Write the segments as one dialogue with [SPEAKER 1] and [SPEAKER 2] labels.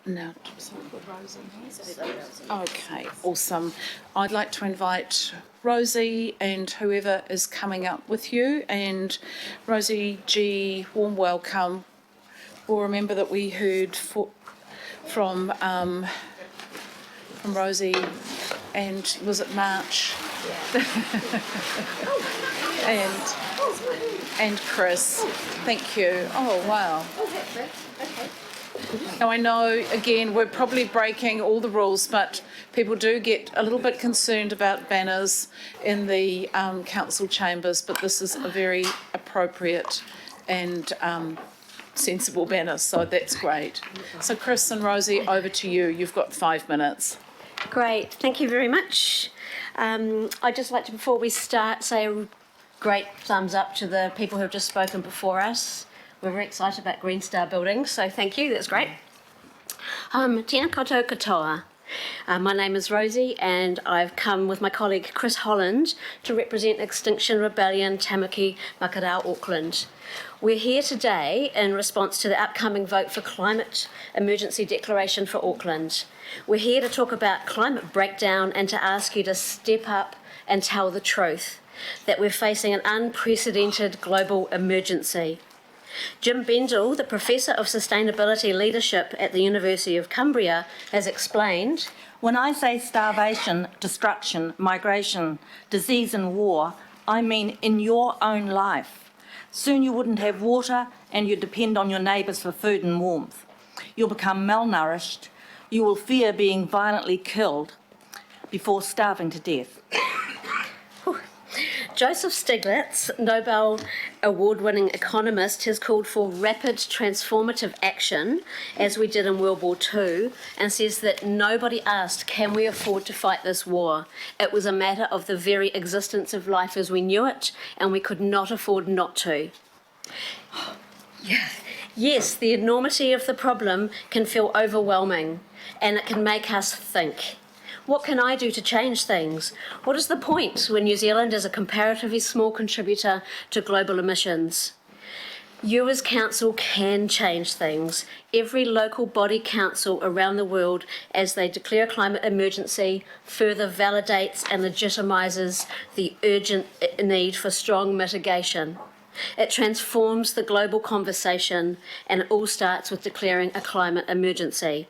[SPEAKER 1] Now, okay, awesome. I'd like to invite Rosie and whoever is coming up with you. And Rosie G, warm welcome. We'll remember that we heard from Rosie, and was it March? and Chris. Thank you. Oh wow. Now, I know, again, we're probably breaking all the rules, but people do get a little bit concerned about banners in the council chambers, but this is a very appropriate and sensible banner, so that's great. So, Chris and Rosie, over to you. You've got 5 minutes.
[SPEAKER 2] Great, thank you very much. I'd just like to, before we start, say a great thumbs up to the people who have just spoken before us. We're very excited about Green Star Building, so thank you, that's great. Tēnā koutou katoa. My name is Rosie, and I've come with my colleague Chris Holland to represent Extinction Rebellion Tamaki Makarau Auckland. We're here today in response to the upcoming vote for climate emergency declaration for Auckland. We're here to talk about climate breakdown and to ask you to step up and tell the truth, that we're facing an unprecedented global emergency. Jim Bendall, the Professor of Sustainability Leadership at the University of Cumbria, has explained,
[SPEAKER 3] "When I say starvation, destruction, migration, disease and war, I mean in your own life. Soon you wouldn't have water and you'd depend on your neighbours for food and warmth. You'll become malnourished. You will fear being violently killed before starving to death."
[SPEAKER 2] Joseph Stiglitz, Nobel Award-winning economist, has called for rapid transformative action, as we did in World War II, and says that nobody asked, can we afford to fight this war? It was a matter of the very existence of life as we knew it, and we could not afford not to. Yes, the enormity of the problem can feel overwhelming, and it can make us think. What can I do to change things? What is the point when New Zealand is a comparatively small contributor to global emissions? You as council can change things. Every local body council around the world, as they declare a climate emergency, further validates and legitimises the urgent need for strong mitigation. It transforms the global conversation, and it all starts with declaring a climate emergency.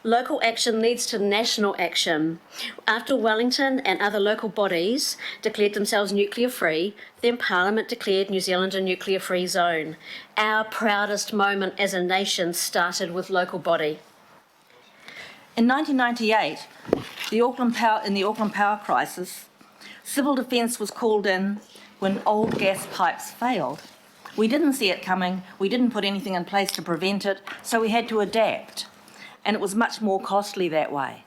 [SPEAKER 2] Local action leads to national action. After Wellington and other local bodies declared themselves nuclear-free, then Parliament declared New Zealand a nuclear-free zone. Our proudest moment as a nation started with local body.
[SPEAKER 3] In 1998, in the Auckland power crisis, civil defence was called in when old gas pipes failed. We didn't see it coming, we didn't put anything in place to prevent it, so we had to adapt. And it was much more costly that way.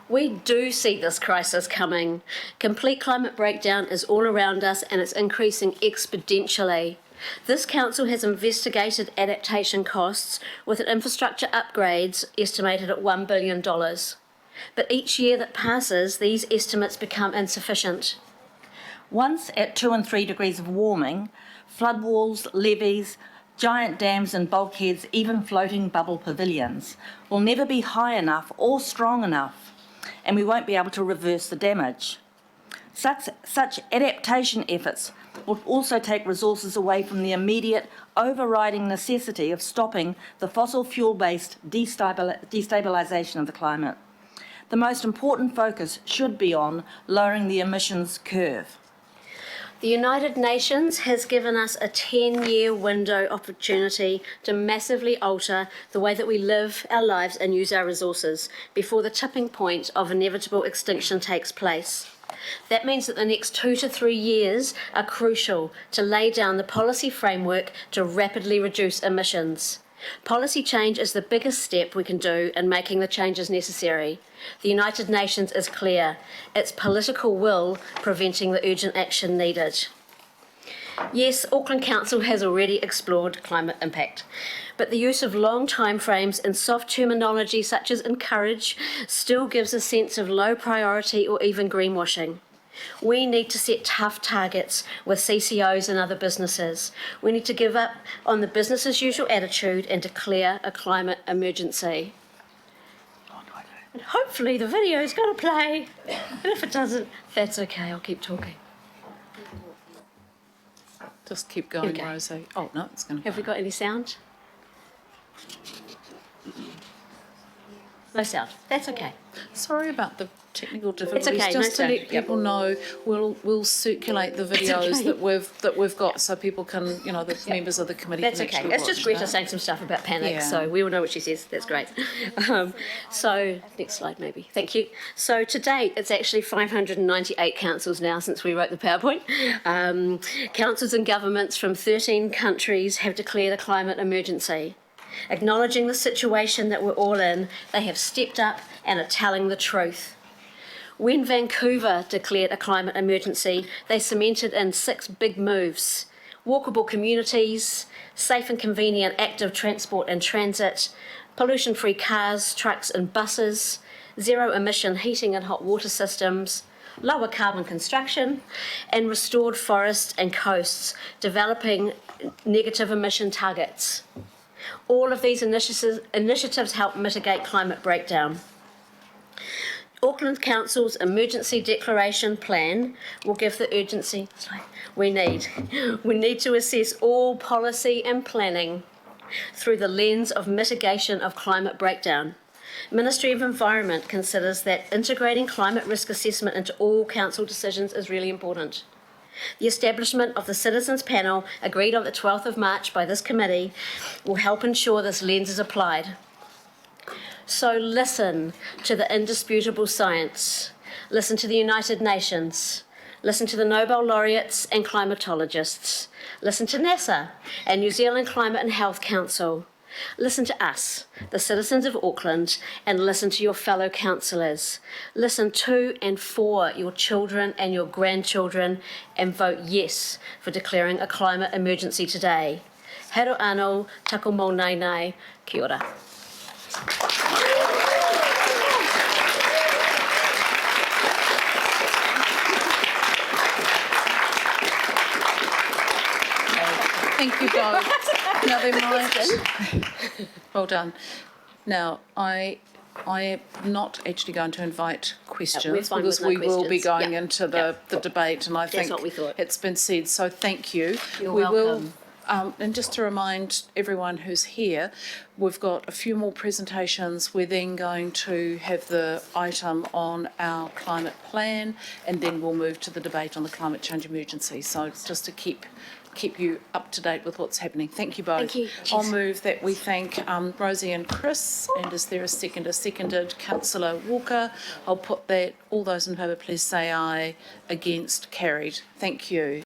[SPEAKER 2] We do see this crisis coming. Complete climate breakdown is all around us, and it's increasing exponentially. This council has investigated adaptation costs, with infrastructure upgrades estimated at $1 billion. But each year that passes, these estimates become insufficient.
[SPEAKER 3] Once at 2 and 3 degrees of warming, flood walls, levees, giant dams and bulkheads, even floating bubble pavilions, will never be high enough or strong enough, and we won't be able to reverse the damage. Such adaptation efforts will also take resources away from the immediate overriding necessity of stopping the fossil fuel-based destabilisation of the climate. The most important focus should be on lowering the emissions curve.
[SPEAKER 2] The United Nations has given us a 10-year window opportunity to massively alter the way that we live our lives and use our resources before the tipping point of inevitable extinction takes place. That means that the next 2 to 3 years are crucial to lay down the policy framework to rapidly reduce emissions. Policy change is the biggest step we can do in making the changes necessary. The United Nations is clear. It's political will preventing the urgent action needed. Yes, Auckland Council has already explored climate impact, but the use of long timeframes and soft terminology such as encourage still gives a sense of low priority or even greenwashing. We need to set tough targets with CCOs and other businesses. We need to give up on the business as usual attitude and declare a climate emergency. And hopefully the video's going to play. And if it doesn't, that's okay, I'll keep talking.
[SPEAKER 1] Just keep going,
[SPEAKER 2] Okay.
[SPEAKER 1] Rosie. Oh, no, it's going to...
[SPEAKER 2] Have we got any sound? No sound. That's okay.
[SPEAKER 1] Sorry about the technical difficulties.
[SPEAKER 2] okay, no
[SPEAKER 1] Just to
[SPEAKER 2] sound.
[SPEAKER 1] let
[SPEAKER 2] Yep.
[SPEAKER 1] people know, we'll circulate the videos
[SPEAKER 2] okay.
[SPEAKER 1] that we've got, so people can, the members of the committee
[SPEAKER 2] That's
[SPEAKER 1] can
[SPEAKER 2] okay.
[SPEAKER 1] actually
[SPEAKER 2] It's just
[SPEAKER 1] watch
[SPEAKER 2] Greta
[SPEAKER 1] that.
[SPEAKER 2] saying some stuff about panic,
[SPEAKER 1] Yeah.
[SPEAKER 2] so we all know what she says. That's great. So, next slide maybe. Thank you. So, to date, it's actually 598 councils now since we wrote the PowerPoint. Councils and governments from 13 countries have declared a climate emergency. Acknowledging the situation that we're all in, they have stepped up and are telling the truth. When Vancouver declared a climate emergency, they cemented in 6 big moves: walkable communities, safe and convenient active transport and transit, pollution-free cars, trucks and buses, zero-emission heating and hot water systems, lower carbon construction, and restored forests and coasts, developing negative emission targets. All of these initiatives help mitigate climate breakdown. Auckland Council's emergency declaration plan will give the urgency we need. We need to assess all policy and planning through the lens of mitigation of climate breakdown. Ministry of Environment considers that integrating climate risk assessment into all council decisions is really important. The establishment of the Citizens Panel, agreed on the 12th of March by this committee, will help ensure this lens is applied. So listen to the indisputable science. Listen to the United Nations. Listen to the Nobel laureates and climatologists. Listen to NASA and New Zealand Climate and Health Council. Listen to us, the citizens of Auckland, and listen to your fellow councillors. Listen to and for your children and your grandchildren, and vote yes for declaring a climate emergency today. Hero anō, taku mō nei nei, kia ora.
[SPEAKER 1] Thank you both. Now they might. Well done. Now I am not actually going to invite questions
[SPEAKER 2] we're fine
[SPEAKER 1] because
[SPEAKER 2] with no
[SPEAKER 1] we will be
[SPEAKER 2] questions.
[SPEAKER 1] going
[SPEAKER 2] Yep.
[SPEAKER 1] into the debate, and I think
[SPEAKER 2] what we thought.
[SPEAKER 1] it's been said. So thank you.
[SPEAKER 2] You're
[SPEAKER 1] we
[SPEAKER 2] welcome.
[SPEAKER 1] will. And just to remind everyone who's here, we've got a few more presentations. We're then going to have the item on our climate plan, and then we'll move to the debate on the climate change emergency. So just to keep you up to date with what's happening. Thank you both.
[SPEAKER 2] Thank you.
[SPEAKER 1] I'll
[SPEAKER 2] Cheers.
[SPEAKER 1] move that we thank Rosie and Chris. And is there a second? Seconded. Councillor Walker. I'll put that. All those in favour, please say aye. Against, carried. Thank you.